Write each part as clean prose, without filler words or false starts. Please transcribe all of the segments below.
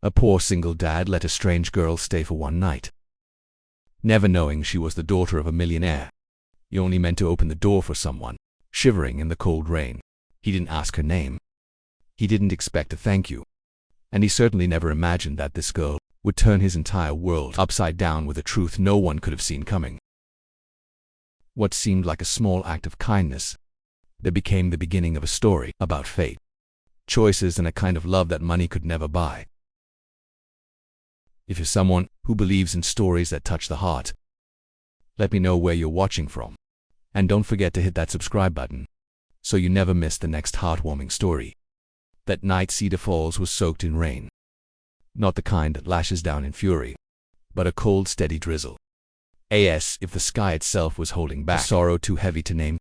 A poor single dad let a strange girl stay for one night. Never knowing she was the daughter of a millionaire. He only meant to open the door for someone, shivering in the cold rain. He didn't ask her name. He didn't expect a thank you. And he certainly never imagined that this girl would turn his entire world upside down with a truth no one could have seen coming. What seemed like a small act of kindness, that became the beginning of a story about fate, choices, and a kind of love that money could never buy. If you're someone who believes in stories that touch the heart, let me know where you're watching from. And don't forget to hit that subscribe button, so you never miss the next heartwarming story. That night Cedar Falls was soaked in rain. Not the kind that lashes down in fury, but a cold, steady drizzle. As if the sky itself was holding back, a sorrow too heavy to name.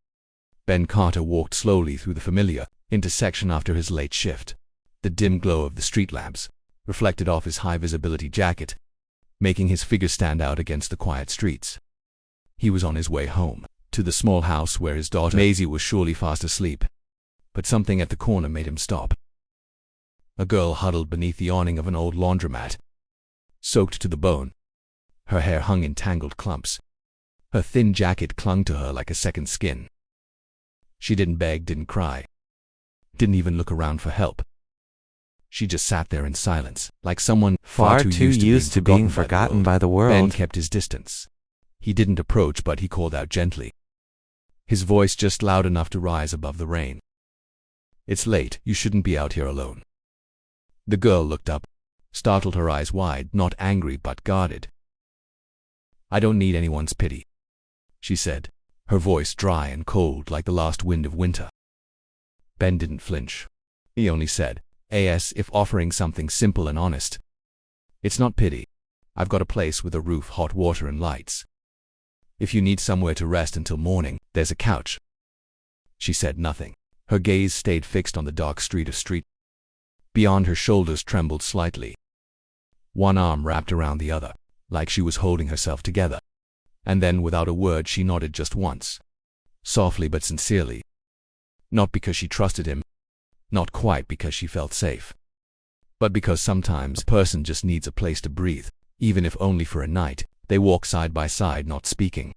Ben Carter walked slowly through the familiar intersection after his late shift. The dim glow of the street lamps reflected off his high-visibility jacket, making his figure stand out against the quiet streets. He was on his way home, to the small house where his daughter Maisie was surely fast asleep. But something at the corner made him stop. A girl huddled beneath the awning of an old laundromat, soaked to the bone. Her hair hung in tangled clumps. Her thin jacket clung to her like a second skin. She didn't beg, didn't cry, didn't even look around for help. She just sat there in silence, like someone far too used to being forgotten by the world. Ben kept his distance. He didn't approach, but he called out gently, his voice just loud enough to rise above the rain. "It's late. You shouldn't be out here alone." The girl looked up, startled, her eyes wide, not angry but guarded. "I don't need anyone's pity," she said, her voice dry and cold like the last wind of winter. Ben didn't flinch. He only said, as if offering something simple and honest, "It's not pity. I've got a place with a roof, hot water, and lights. If you need somewhere to rest until morning, there's a couch." She said nothing. Her gaze stayed fixed on the dark street. Beyond, her shoulders trembled slightly. One arm wrapped around the other, like she was holding herself together. And then, without a word, she nodded just once, softly but sincerely. Not because she trusted him, not quite because she felt safe, but because sometimes a person just needs a place to breathe, even if only for a night. They walked side by side, not speaking.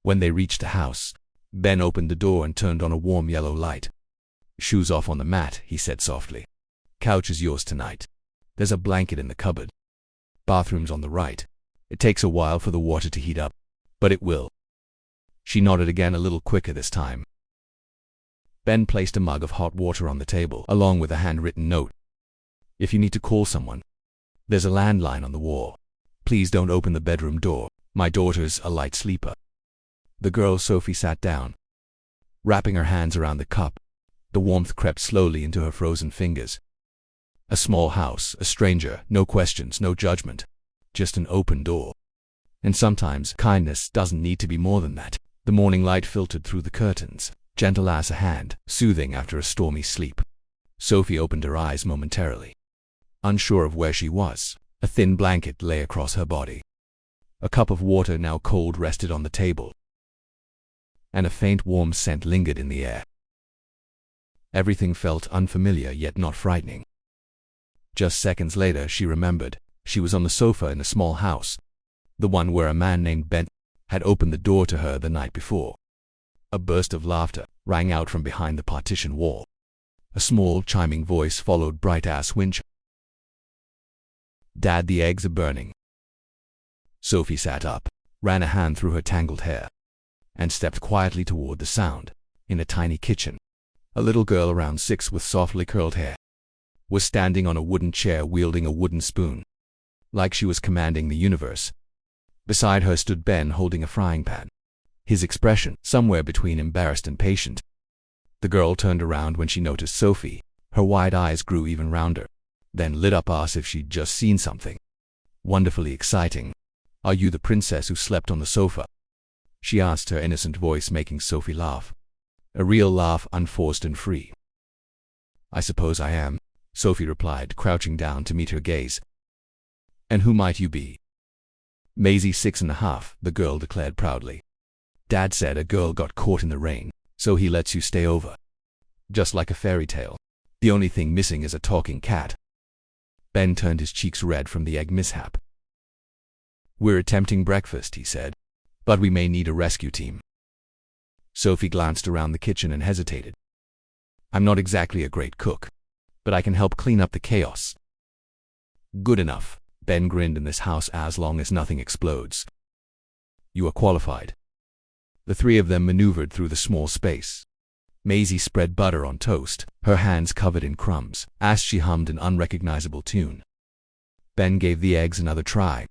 When they reached the house, Ben opened the door and turned on a warm yellow light. "Shoes off on the mat," he said softly. "Couch is yours tonight. There's a blanket in the cupboard. Bathroom's on the right. It takes a while for the water to heat up, but it will." She nodded again, a little quicker this time. Ben placed a mug of hot water on the table, along with a handwritten note. "If you need to call someone, there's a landline on the wall. Please don't open the bedroom door. My daughter's a light sleeper." The girl Sophie sat down, wrapping her hands around the cup. The warmth crept slowly into her frozen fingers. A small house, a stranger, no questions, no judgment, just an open door. And sometimes kindness doesn't need to be more than that. The morning light filtered through the curtains, gentle as a hand, soothing after a stormy sleep. Sophie opened her eyes momentarily. Unsure of where she was, a thin blanket lay across her body. A cup of water, now cold, rested on the table, and a faint warm scent lingered in the air. Everything felt unfamiliar yet not frightening. Just seconds later, she remembered. She was on the sofa in a small house, the one where a man named Ben had opened the door to her the night before. A burst of laughter rang out from behind the partition wall. A small, chiming voice followed bright-ass winch. "Dad, the eggs are burning." Sophie sat up, ran a hand through her tangled hair, and stepped quietly toward the sound. In a tiny kitchen, a little girl around 6 with softly curled hair was standing on a wooden chair, wielding a wooden spoon, like she was commanding the universe. Beside her stood Ben, holding a frying pan, his expression somewhere between embarrassed and patient. The girl turned around when she noticed Sophie. Her wide eyes grew even rounder, then lit up as if she'd just seen something wonderfully exciting. "Are you the princess who slept on the sofa?" she asked, her innocent voice making Sophie laugh. A real laugh, unforced and free. "I suppose I am," Sophie replied, crouching down to meet her gaze. "And who might you be?" "Maisie, 6.5, the girl declared proudly. "Dad said a girl got caught in the rain, so he lets you stay over. Just like a fairy tale. The only thing missing is a talking cat." Ben turned his cheeks red from the egg mishap. "We're attempting breakfast," he said, "but we may need a rescue team." Sophie glanced around the kitchen and hesitated. "I'm not exactly a great cook, but I can help clean up the chaos." "Good enough." Ben grinned. "In this house, as long as nothing explodes, you are qualified." The three of them maneuvered through the small space. Maisie spread butter on toast, her hands covered in crumbs, as she hummed an unrecognizable tune. Ben gave the eggs another try.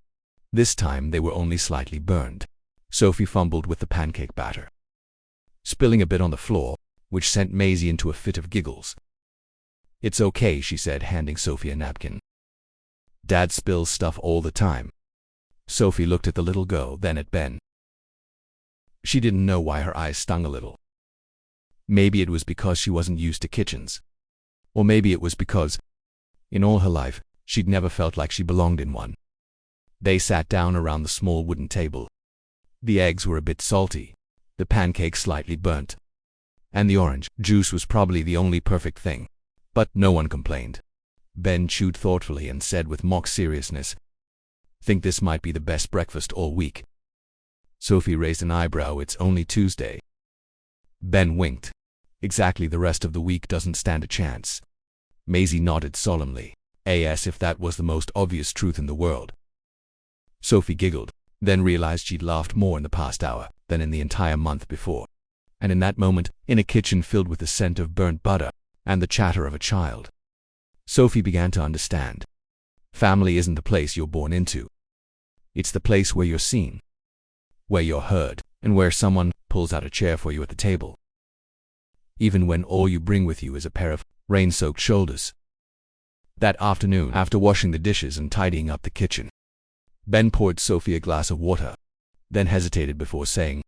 This time they were only slightly burned. Sophie fumbled with the pancake batter, spilling a bit on the floor, which sent Maisie into a fit of giggles. "It's okay," she said, handing Sophie a napkin. "Dad spills stuff all the time." Sophie looked at the little girl, then at Ben. She didn't know why her eyes stung a little. Maybe it was because she wasn't used to kitchens. Or maybe it was because, in all her life, she'd never felt like she belonged in one. They sat down around the small wooden table. The eggs were a bit salty, the pancakes slightly burnt, and the orange juice was probably the only perfect thing. But no one complained. Ben chewed thoughtfully and said with mock seriousness, "Think this might be the best breakfast all week?" Sophie raised an eyebrow. "It's only Tuesday." Ben winked. "Exactly, the rest of the week doesn't stand a chance." Maisie nodded solemnly, as if that was the most obvious truth in the world. Sophie giggled, then realized she'd laughed more in the past hour than in the entire month before. And in that moment, in a kitchen filled with the scent of burnt butter and the chatter of a child, Sophie began to understand. Family isn't the place you're born into. It's the place where you're seen, where you're heard, and where someone pulls out a chair for you at the table, even when all you bring with you is a pair of rain-soaked shoulders. That afternoon, after washing the dishes and tidying up the kitchen, Ben poured Sophie a glass of water, then hesitated before saying,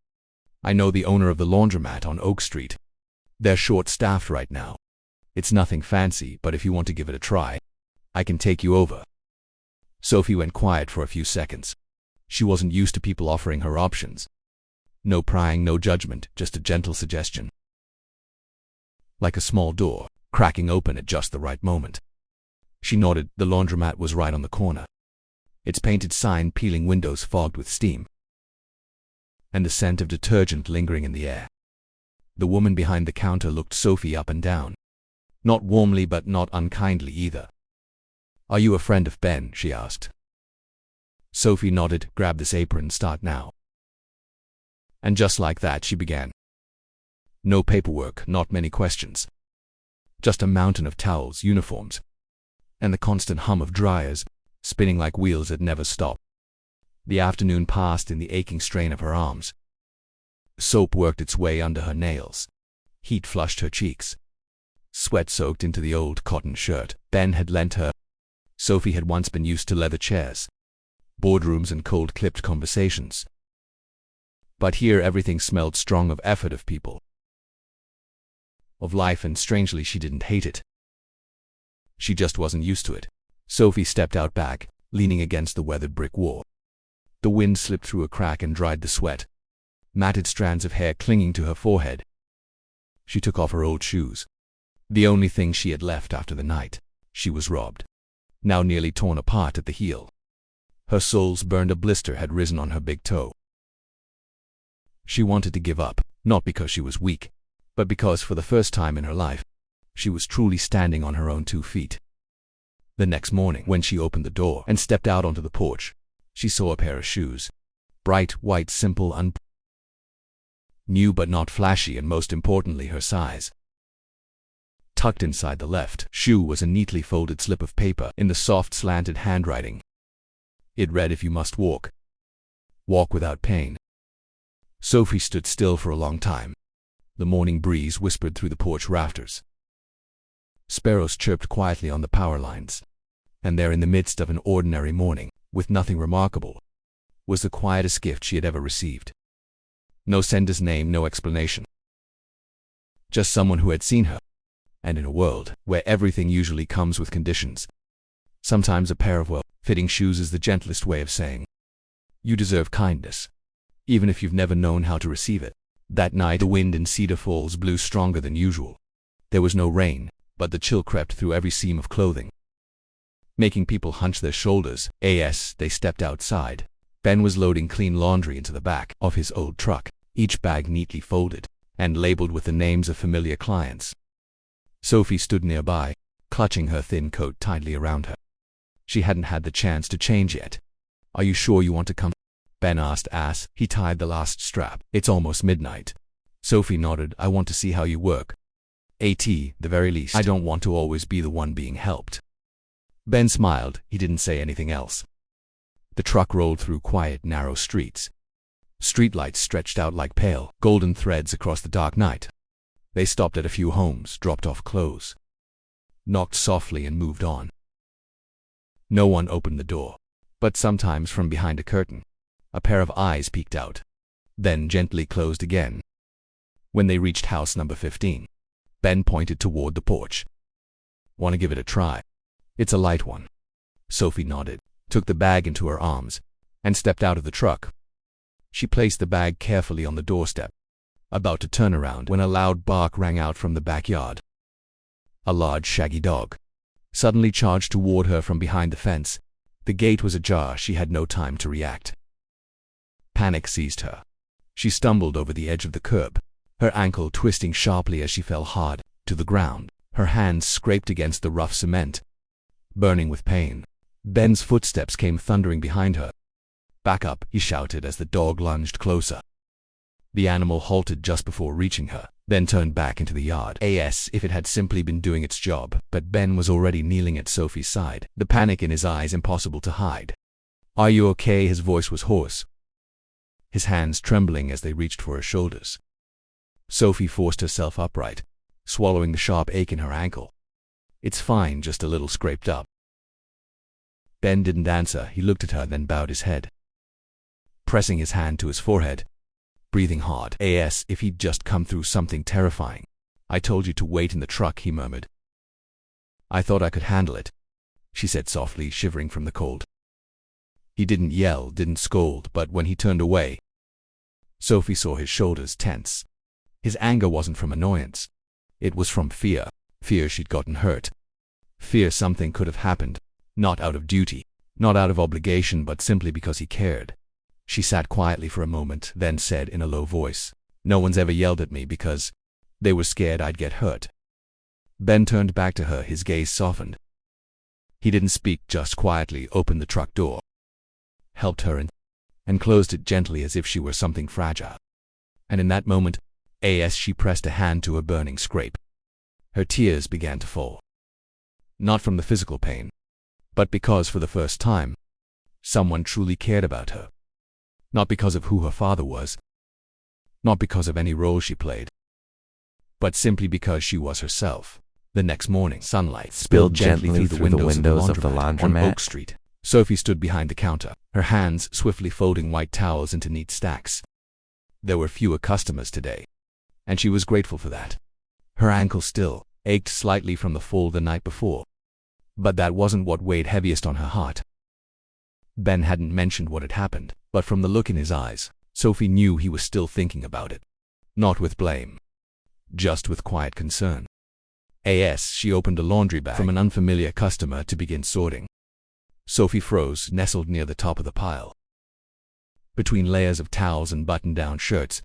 "I know the owner of the laundromat on Oak Street. They're short-staffed right now. It's nothing fancy, but if you want to give it a try, I can take you over." Sophie went quiet for a few seconds. She wasn't used to people offering her options. No prying, no judgment, just a gentle suggestion. Like a small door, cracking open at just the right moment. She nodded. The laundromat was right on the corner, its painted sign peeling windows fogged with steam, and the scent of detergent lingering in the air. The woman behind the counter looked Sophie up and down. Not warmly, but not unkindly either. "Are you a friend of Ben?" she asked. Sophie nodded. "Grab this apron, start now." And just like that she began. No paperwork, not many questions. Just a mountain of towels, uniforms, and the constant hum of dryers, spinning like wheels that never stop. The afternoon passed in the aching strain of her arms. Soap worked its way under her nails. Heat flushed her cheeks. Sweat soaked into the old cotton shirt Ben had lent her. Sophie had once been used to leather chairs, boardrooms, and cold-clipped conversations. But here everything smelled strong of effort, of people, of life, and strangely she didn't hate it. She just wasn't used to it. Sophie stepped out back, leaning against the weathered brick wall. The wind slipped through a crack and dried the sweat, matted strands of hair clinging to her forehead. She took off her old shoes, the only thing she had left after the night she was robbed, now nearly torn apart at the heel. Her soles burned. A blister had risen on her big toe. She wanted to give up, not because she was weak, but because for the first time in her life, she was truly standing on her own 2 feet. The next morning, when she opened the door and stepped out onto the porch, she saw a pair of shoes. Bright, white, simple, new but not flashy, and most importantly, her size. Tucked inside the left shoe was a neatly folded slip of paper in the soft, slanted handwriting. It read, "If you must walk, walk without pain." Sophie stood still for a long time. The morning breeze whispered through the porch rafters. Sparrows chirped quietly on the power lines. And there, in the midst of an ordinary morning, with nothing remarkable, was the quietest gift she had ever received. No sender's name, no explanation. Just someone who had seen her. And in a world where everything usually comes with conditions, sometimes a pair of well-fitting shoes is the gentlest way of saying, "You deserve kindness," even if you've never known how to receive it. That night, the wind in Cedar Falls blew stronger than usual. There was no rain, but the chill crept through every seam of clothing. making people hunch their shoulders. As they stepped outside, Ben was loading clean laundry into the back of his old truck, each bag neatly folded and labeled with the names of familiar clients. Sophie stood nearby, clutching her thin coat tightly around her. She hadn't had the chance to change yet. "Are you sure you want to come?" Ben asked as he tied the last strap. "It's almost midnight." Sophie nodded. "I want to see how you work. The very least. I don't want to always be the one being helped." Ben smiled. He didn't say anything else. The truck rolled through quiet, narrow streets. Streetlights stretched out like pale, golden threads across the dark night. They stopped at a few homes, dropped off clothes, knocked softly and moved on. No one opened the door, but sometimes from behind a curtain, a pair of eyes peeked out, then gently closed again. When they reached house number 15, Ben pointed toward the porch. "Want to give it a try? It's a light one." Sophie nodded, took the bag into her arms, and stepped out of the truck. She placed the bag carefully on the doorstep, about to turn around when a loud bark rang out from the backyard. A large, shaggy dog suddenly charged toward her from behind the fence. The gate was ajar. She had no time to react. Panic seized her. She stumbled over the edge of the curb, her ankle twisting sharply as she fell hard to the ground. Her hands scraped against the rough cement, burning with pain. Ben's footsteps came thundering behind her. "Back up," he shouted as the dog lunged closer. The animal halted just before reaching her, then turned back into the yard, as if it had simply been doing its job. But Ben was already kneeling at Sophie's side, the panic in his eyes impossible to hide. "Are you okay?" His voice was hoarse, his hands trembling as they reached for her shoulders. Sophie forced herself upright, swallowing the sharp ache in her ankle. "It's fine, just a little scraped up." Ben didn't answer. He looked at her, then bowed his head, pressing his hand to his forehead, breathing hard, as if he'd just come through something terrifying. "I told you to wait in the truck," he murmured. "I thought I could handle it," she said softly, shivering from the cold. He didn't yell, didn't scold, but when he turned away, Sophie saw his shoulders tense. His anger wasn't from annoyance. It was from fear. Fear she'd gotten hurt. Fear something could have happened, not out of duty, not out of obligation, but simply because he cared. She sat quietly for a moment, then said in a low voice, "No one's ever yelled at me because they were scared I'd get hurt." Ben turned back to her, his gaze softened. He didn't speak, just quietly opened the truck door, helped her in, and closed it gently as if she were something fragile. And in that moment, as she pressed a hand to her burning scrape, her tears began to fall. Not from the physical pain, but because for the first time, someone truly cared about her. Not because of who her father was, not because of any role she played, but simply because she was herself. The next morning, sunlight spilled gently through the windows of the laundromat on Oak Street. Sophie stood behind the counter, her hands swiftly folding white towels into neat stacks. There were fewer customers today, and she was grateful for that. Her ankle still ached slightly from the fall the night before, but that wasn't what weighed heaviest on her heart. Ben hadn't mentioned what had happened, but from the look in his eyes, Sophie knew he was still thinking about it. Not with blame, just with quiet concern. She opened a laundry bag from an unfamiliar customer to begin sorting. Sophie froze, nestled near the top of the pile. Between layers of towels and button-down shirts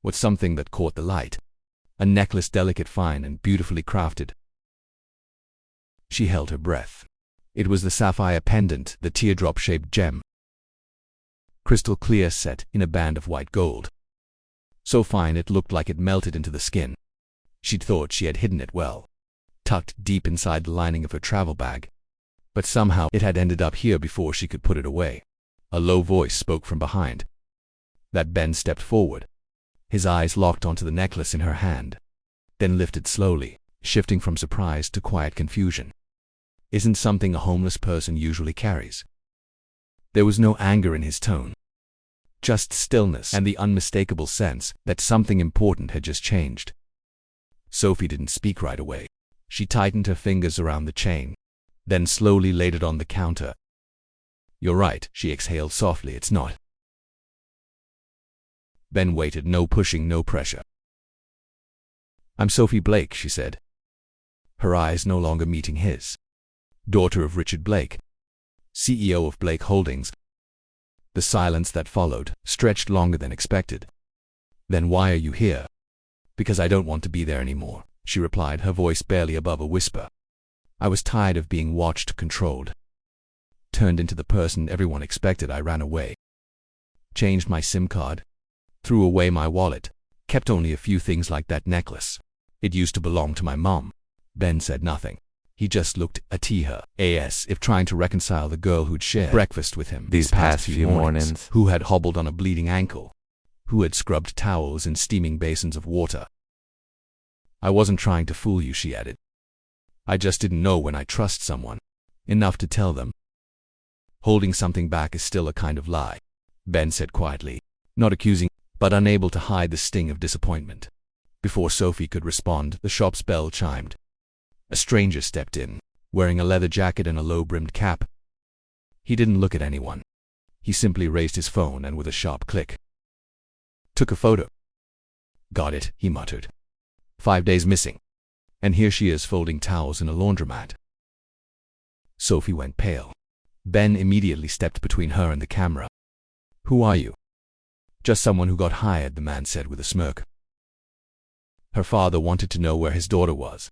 was something that caught the light, a necklace, delicate, fine, and beautifully crafted. She held her breath. It was the sapphire pendant, the teardrop-shaped gem, crystal clear, set in a band of white gold. So fine it looked like it melted into the skin. She'd thought she had hidden it well, tucked deep inside the lining of her travel bag. But somehow it had ended up here before she could put it away. A low voice spoke from behind. That Ben stepped forward, his eyes locked onto the necklace in her hand, then lifted slowly, shifting from surprise to quiet confusion. "Isn't something a homeless person usually carries?" There was no anger in his tone, just stillness and the unmistakable sense that something important had just changed. Sophie didn't speak right away. She tightened her fingers around the chain, then slowly laid it on the counter. "You're right," she exhaled softly. "It's not." Ben waited, no pushing, no pressure. "I'm Sophie Blake," she said, her eyes no longer meeting his. daughter of Richard Blake, CEO of Blake Holdings. The silence that followed stretched longer than expected. Then why are you here? Because I don't want to be there anymore, she replied, her voice barely above a whisper. I was tired of being watched, controlled. Turned into the person everyone expected. I ran away. Changed my SIM card. Threw away my wallet. Kept only a few things like that necklace. It used to belong to my mom. Ben said nothing. He just looked at her, as if trying to reconcile the girl who'd shared breakfast with him these past few mornings, who had hobbled on a bleeding ankle, who had scrubbed towels in steaming basins of water. I wasn't trying to fool you, she added. I just didn't know when I trust someone enough to tell them. Holding something back is still a kind of lie, Ben said quietly, not accusing, but unable to hide the sting of disappointment. Before Sophie could respond, the shop's bell chimed. A stranger stepped in, wearing a leather jacket and a low-brimmed cap. He didn't look at anyone. He simply raised his phone and with a sharp click, took a photo. Got it, he muttered. 5 days missing. And here she is folding towels in a laundromat. Sophie went pale. Ben immediately stepped between her and the camera. Who are you? Just someone who got hired, the man said with a smirk. Her father wanted to know where his daughter was.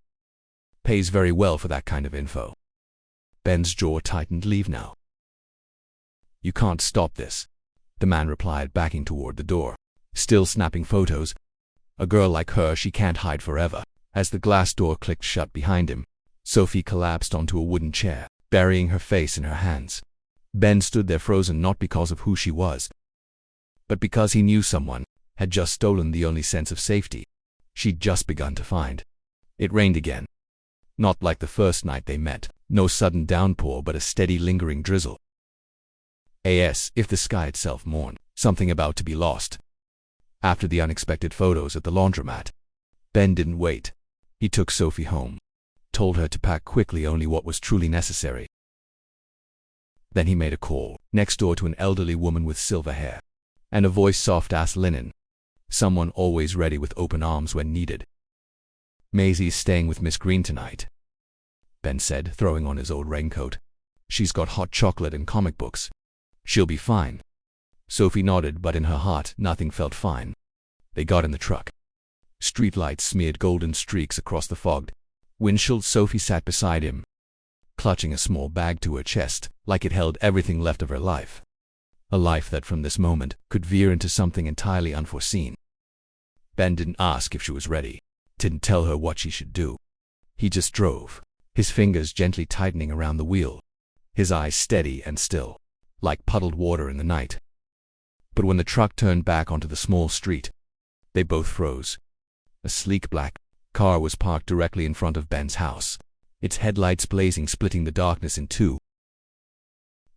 Pays very well for that kind of info. Ben's jaw tightened. Leave now. You can't stop this, the man replied, backing toward the door. Still snapping photos. A girl like her, she can't hide forever. As the glass door clicked shut behind him, Sophie collapsed onto a wooden chair, burying her face in her hands. Ben stood there frozen, not because of who she was, but because he knew someone had just stolen the only sense of safety she'd just begun to find. It rained again. Not like the first night they met. No sudden downpour, but a steady, lingering drizzle. As if the sky itself mourned, something about to be lost. After the unexpected photos at the laundromat, Ben didn't wait. He took Sophie home, told her to pack quickly only what was truly necessary. Then he made a call, next door to an elderly woman with silver hair, and a voice soft as linen. Someone always ready with open arms when needed. Maisie's staying with Miss Green tonight, Ben said, throwing on his old raincoat. She's got hot chocolate and comic books. She'll be fine. Sophie nodded, but in her heart, nothing felt fine. They got in the truck. Streetlights smeared golden streaks across the fogged windshield. Sophie sat beside him, clutching a small bag to her chest, like it held everything left of her life. A life that from this moment could veer into something entirely unforeseen. Ben didn't ask if she was ready, didn't tell her what she should do. He just drove, his fingers gently tightening around the wheel, his eyes steady and still, like puddled water in the night. But when the truck turned back onto the small street, they both froze. A sleek black car was parked directly in front of Ben's house, its headlights blazing, splitting the darkness in two.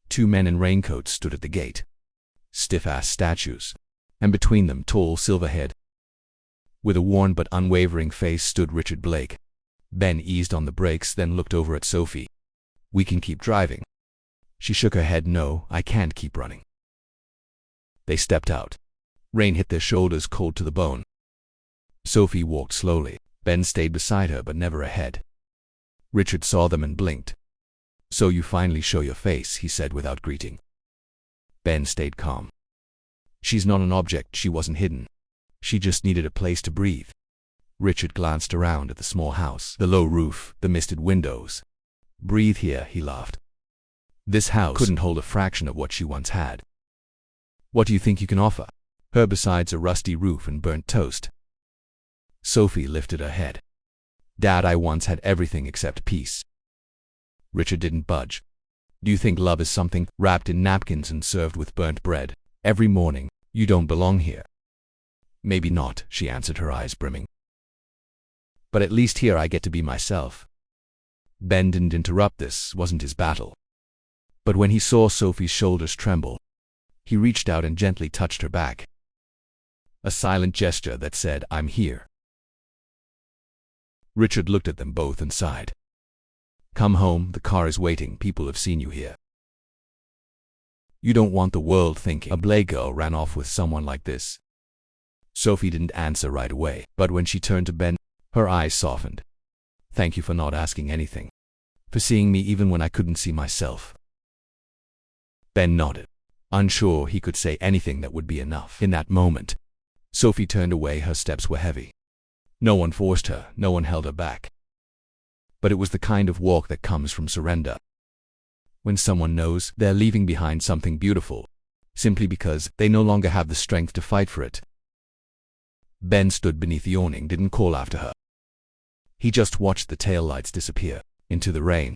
2 men in raincoats stood at the gate, stiff-ass statues, and between them, tall, silver-haired, with a worn but unwavering face, stood Richard Blake. Ben eased on the brakes, then looked over at Sophie. We can keep driving. She shook her head. No, I can't keep running. They stepped out. Rain hit their shoulders, cold to the bone. Sophie walked slowly. Ben stayed beside her, but never ahead. Richard saw them and blinked. So you finally show your face, he said without greeting. Ben stayed calm. She's not an object. She wasn't hidden. She just needed a place to breathe. Richard glanced around at the small house, the low roof, the misted windows. Breathe here, he laughed. This house couldn't hold a fraction of what she once had. What do you think you can offer her besides a rusty roof and burnt toast? Sophie lifted her head. Dad, I once had everything except peace. Richard didn't budge. Do you think love is something wrapped in napkins and served with burnt bread every morning? You don't belong here. Maybe not, she answered, her eyes brimming. But at least here I get to be myself. Ben didn't interrupt. This wasn't his battle. But when he saw Sophie's shoulders tremble, he reached out and gently touched her back. A silent gesture that said, I'm here. Richard looked at them both and sighed. Come home, the car is waiting. People have seen you here. You don't want the world thinking a Blake girl ran off with someone like this. Sophie didn't answer right away, but when she turned to Ben, her eyes softened. Thank you for not asking anything. For seeing me even when I couldn't see myself. Ben nodded, unsure he could say anything that would be enough. In that moment, Sophie turned away. Her steps were heavy. No one forced her, no one held her back. But it was the kind of walk that comes from surrender. When someone knows they're leaving behind something beautiful, simply because they no longer have the strength to fight for it. Ben stood beneath the awning, didn't call after her. He just watched the taillights disappear into the rain.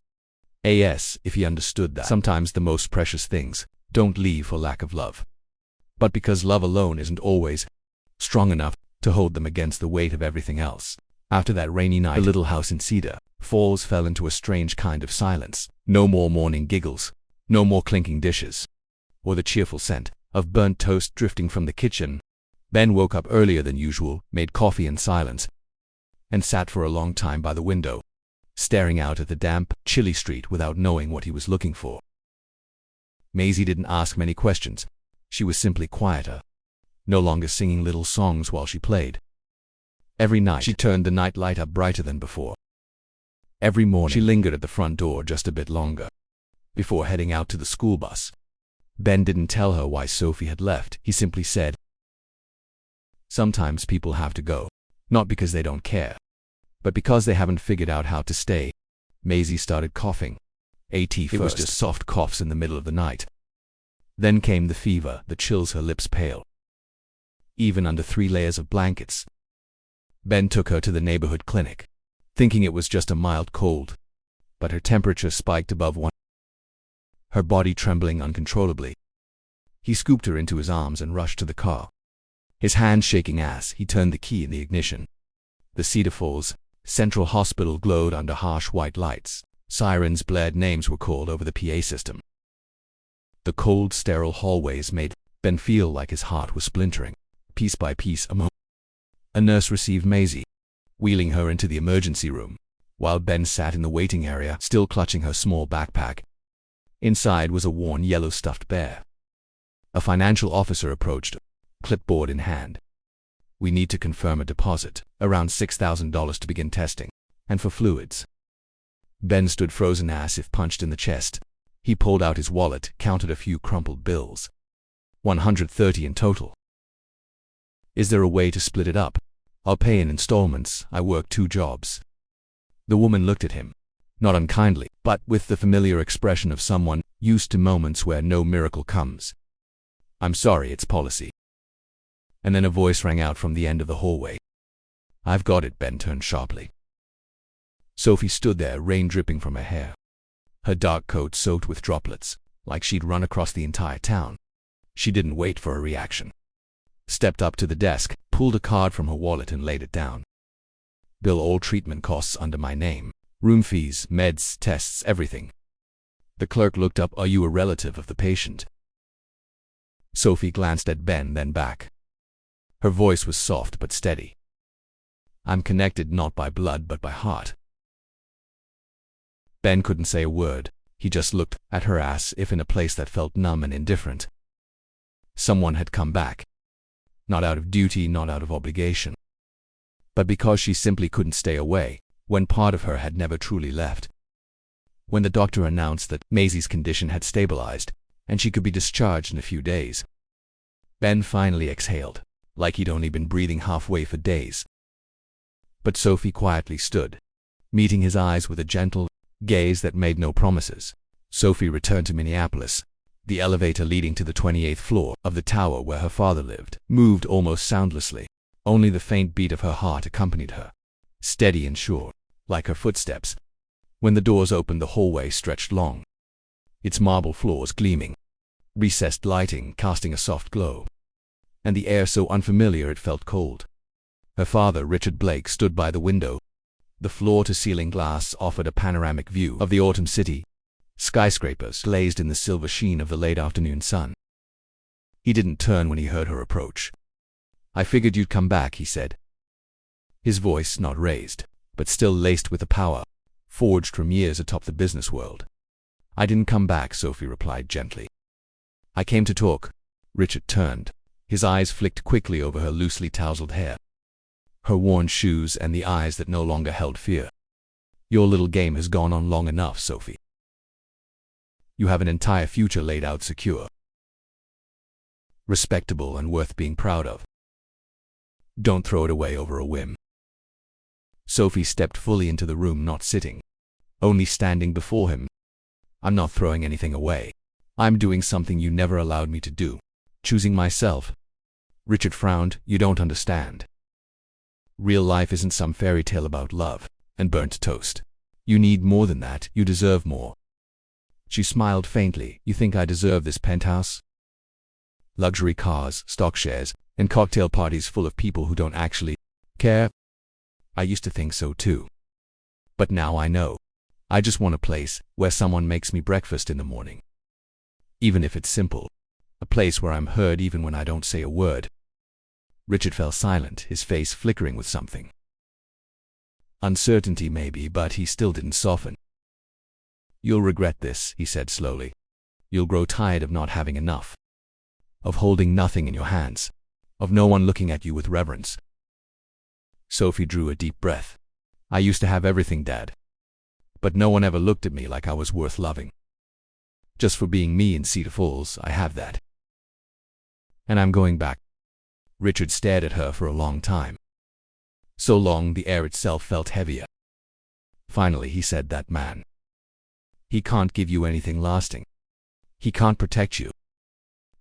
If he understood that sometimes the most precious things don't leave for lack of love, but because love alone isn't always strong enough to hold them against the weight of everything else. After that rainy night, the little house in Cedar Falls fell into a strange kind of silence. No more morning giggles, no more clinking dishes, or the cheerful scent of burnt toast drifting from the kitchen. Ben woke up earlier than usual, made coffee in silence, and sat for a long time by the window, staring out at the damp, chilly street without knowing what he was looking for. Maisie didn't ask many questions. She was simply quieter, no longer singing little songs while she played. Every night she turned the night light up brighter than before. Every morning she lingered at the front door just a bit longer before heading out to the school bus. Ben didn't tell her why Sophie had left. He simply said, "Sometimes people have to go, not because they don't care, but because they haven't figured out how to stay." Maisie started coughing. It was just soft coughs in the middle of the night. Then came the fever that chills her lips pale, even under 3 layers of blankets. Ben took her to the neighborhood clinic, thinking it was just a mild cold, but her temperature spiked above 1, her body trembling uncontrollably. He scooped her into his arms and rushed to the car. His hand shaking as he turned the key in the ignition. The Cedar Falls Central Hospital glowed under harsh white lights. Sirens blared, names were called over the PA system. The cold, sterile hallways made Ben feel like his heart was splintering, piece by piece. A nurse received Maisie, wheeling her into the emergency room, while Ben sat in the waiting area, still clutching her small backpack. Inside was a worn yellow stuffed bear. A financial officer approached, clipboard in hand. "We need to confirm a deposit, around $6,000 to begin testing, and for fluids." Ben stood frozen as if punched in the chest. He pulled out his wallet, counted a few crumpled bills. 130 in total. "Is there a way to split it up? I'll pay in installments. I work 2 jobs. The woman looked at him, not unkindly, but with the familiar expression of someone used to moments where no miracle comes. "I'm sorry, it's policy." And then a voice rang out from the end of the hallway. "I've got it." Ben turned sharply. Sophie stood there, rain dripping from her hair, her dark coat soaked with droplets, like she'd run across the entire town. She didn't wait for a reaction. Stepped up to the desk, pulled a card from her wallet and laid it down. "Bill all treatment costs under my name. Room fees, meds, tests, everything." The clerk looked up. "Are you a relative of the patient?" Sophie glanced at Ben, then back. Her voice was soft but steady. "I'm connected not by blood but by heart." Ben couldn't say a word. He just looked at her as if in a place that felt numb and indifferent. Someone had come back. Not out of duty, not out of obligation, but because she simply couldn't stay away when part of her had never truly left. When the doctor announced that Maisie's condition had stabilized and she could be discharged in a few days, Ben finally exhaled, like he'd only been breathing halfway for days. But Sophie quietly stood, meeting his eyes with a gentle gaze that made no promises. Sophie returned to Minneapolis. The elevator leading to the 28th floor of the tower where her father lived moved almost soundlessly. Only the faint beat of her heart accompanied her, steady and sure, like her footsteps. When the doors opened, the hallway stretched long, its marble floors gleaming, recessed lighting casting a soft glow, and the air so unfamiliar it felt cold. Her father, Richard Blake, stood by the window. The floor-to-ceiling glass offered a panoramic view of the autumn city, skyscrapers glazed in the silver sheen of the late afternoon sun. He didn't turn when he heard her approach. "I figured you'd come back," he said, his voice not raised, but still laced with a power forged from years atop the business world. "I didn't come back," Sophie replied gently. "I came to talk." Richard turned. His eyes flicked quickly over her loosely tousled hair, her worn shoes, and the eyes that no longer held fear, Your little game has gone on long enough, Sophie. You have an entire future laid out secure, respectable, and worth being proud of. Don't throw it away over a whim. Sophie stepped fully into the room, not sitting, only standing before him. I'm not throwing anything away. I'm doing something you never allowed me to do. Choosing myself. Richard frowned. You don't understand. Real life isn't some fairy tale about love and burnt toast. You need more than that. You deserve more. She smiled faintly. You think I deserve this penthouse? Luxury cars, stock shares, and cocktail parties full of people who don't actually care? I used to think so too. But now I know. I just want a place where someone makes me breakfast in the morning. Even if it's simple. A place where I'm heard even when I don't say a word. Richard fell silent, his face flickering with something. Uncertainty maybe, but he still didn't soften. You'll regret this, he said slowly. You'll grow tired of not having enough. Of holding nothing in your hands. Of no one looking at you with reverence. Sophie drew a deep breath. I used to have everything, Dad. But no one ever looked at me like I was worth loving. Just for being me in Cedar Falls, I have that. And I'm going back. Richard stared at her for a long time. So long the air itself felt heavier. Finally he said, that man. He can't give you anything lasting. He can't protect you.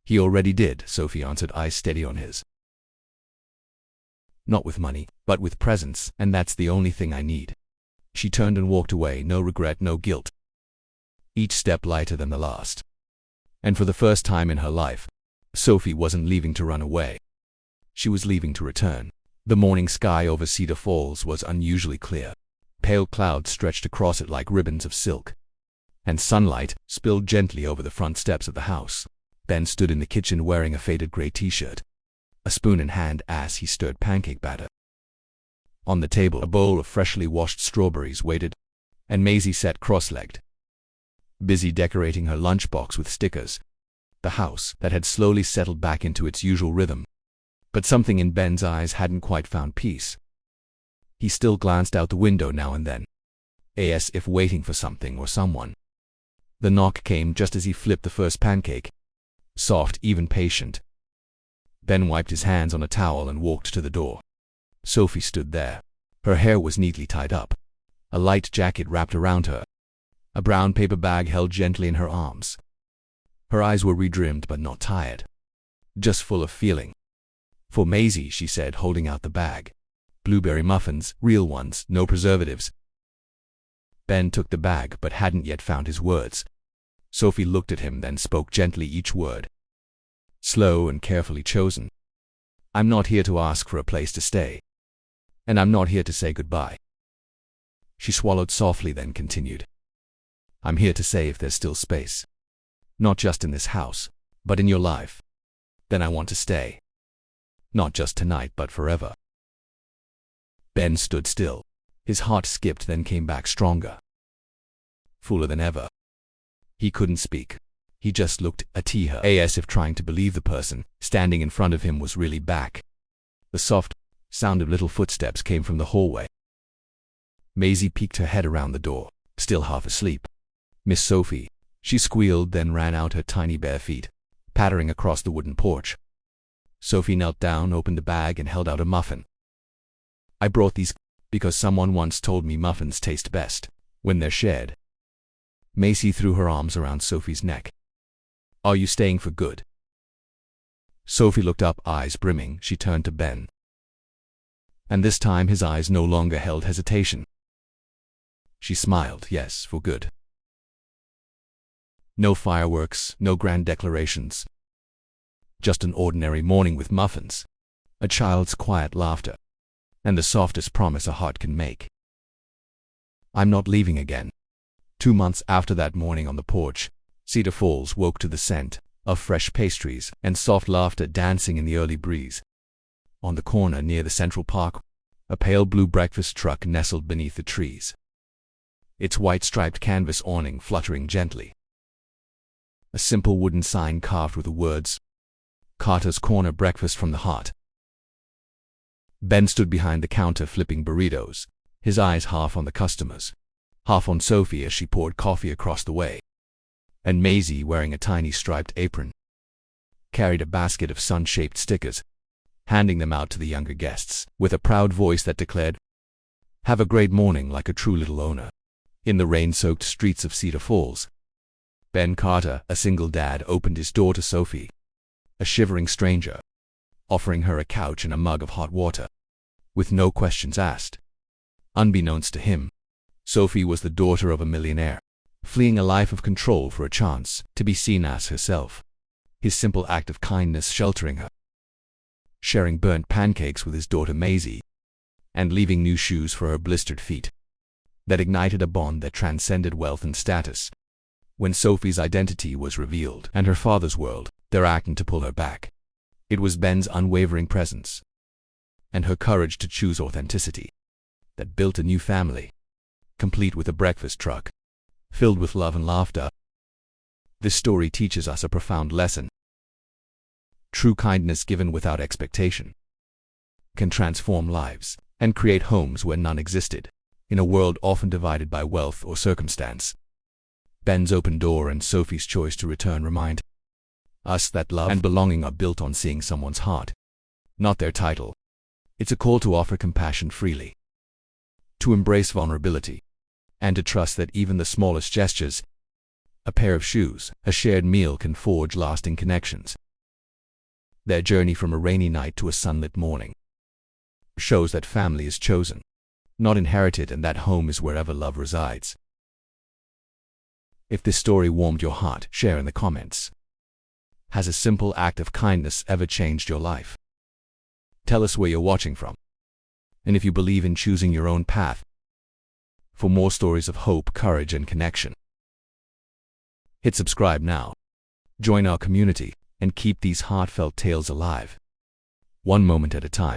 He already did, Sophie answered, eyes steady on his. Not with money, but with presence, and that's the only thing I need. She turned and walked away, no regret, no guilt. Each step lighter than the last. And for the first time in her life, Sophie wasn't leaving to run away. She was leaving to return. The morning sky over Cedar Falls was unusually clear. Pale clouds stretched across it like ribbons of silk. And sunlight spilled gently over the front steps of the house. Ben stood in the kitchen wearing a faded gray t-shirt, a spoon in hand as he stirred pancake batter. On the table, a bowl of freshly washed strawberries waited, and Maisie sat cross-legged, busy decorating her lunchbox with stickers. The house that had slowly settled back into its usual rhythm. But something in Ben's eyes hadn't quite found peace. He still glanced out the window now and then, as if waiting for something or someone. The knock came just as he flipped the first pancake. Soft, even patient. Ben wiped his hands on a towel and walked to the door. Sophie stood there. Her hair was neatly tied up. A light jacket wrapped around her. A brown paper bag held gently in her arms. Her eyes were redrimmed but not tired. Just full of feeling. For Maisie, she said, holding out the bag. Blueberry muffins, real ones, no preservatives. Ben took the bag but hadn't yet found his words. Sophie looked at him, then spoke gently, each word slow and carefully chosen. I'm not here to ask for a place to stay. And I'm not here to say goodbye. She swallowed softly, then continued. I'm here to say if there's still space. Not just in this house, but in your life. Then I want to stay. Not just tonight, but forever. Ben stood still. His heart skipped, then came back stronger. Fuller than ever. He couldn't speak. He just looked at her, as if trying to believe the person standing in front of him was really back. The soft sound of little footsteps came from the hallway. Maisie peeked her head around the door, still half asleep. Miss Sophie, she squealed, then ran out her tiny bare feet, pattering across the wooden porch. Sophie knelt down, opened the bag, and held out a muffin. I brought these because someone once told me muffins taste best when they're shared. Maisie threw her arms around Sophie's neck. Are you staying for good? Sophie looked up, eyes brimming. She turned to Ben. And this time his eyes no longer held hesitation. She smiled. Yes, for good. No fireworks, no grand declarations. Just an ordinary morning with muffins, a child's quiet laughter, and the softest promise a heart can make. I'm not leaving again. 2 months after that morning on the porch, Cedar Falls woke to the scent of fresh pastries and soft laughter dancing in the early breeze. On the corner near the Central Park, a pale blue breakfast truck nestled beneath the trees, its white striped canvas awning fluttering gently. A simple wooden sign carved with the words, Carter's Corner, breakfast from the heart. Ben stood behind the counter flipping burritos, his eyes half on the customers, half on Sophie as she poured coffee across the way. And Maisie, wearing a tiny striped apron, carried a basket of sun-shaped stickers, handing them out to the younger guests, with a proud voice that declared, "Have a great morning," like a true little owner. In the rain-soaked streets of Cedar Falls, Ben Carter, a single dad, opened his door to Sophie, a shivering stranger, offering her a couch and a mug of hot water, with no questions asked. Unbeknownst to him, Sophie was the daughter of a millionaire, fleeing a life of control for a chance to be seen as herself, his simple act of kindness sheltering her, sharing burnt pancakes with his daughter Maisie, and leaving new shoes for her blistered feet, that ignited a bond that transcended wealth and status. When Sophie's identity was revealed and her father's world, there acting to pull her back, it was Ben's unwavering presence and her courage to choose authenticity that built a new family, complete with a breakfast truck, filled with love and laughter. This story teaches us a profound lesson. True kindness given without expectation can transform lives and create homes where none existed, in a world often divided by wealth or circumstance. Ben's open door and Sophie's choice to return remind us that love and belonging are built on seeing someone's heart, not their title. It's a call to offer compassion freely, to embrace vulnerability, and to trust that even the smallest gestures, a pair of shoes, a shared meal, can forge lasting connections. Their journey from a rainy night to a sunlit morning shows that family is chosen, not inherited, and that home is wherever love resides. If this story warmed your heart, share in the comments. Has a simple act of kindness ever changed your life? Tell us where you're watching from, and if you believe in choosing your own path. For more stories of hope, courage, and connection, hit subscribe now. Join our community and keep these heartfelt tales alive, one moment at a time.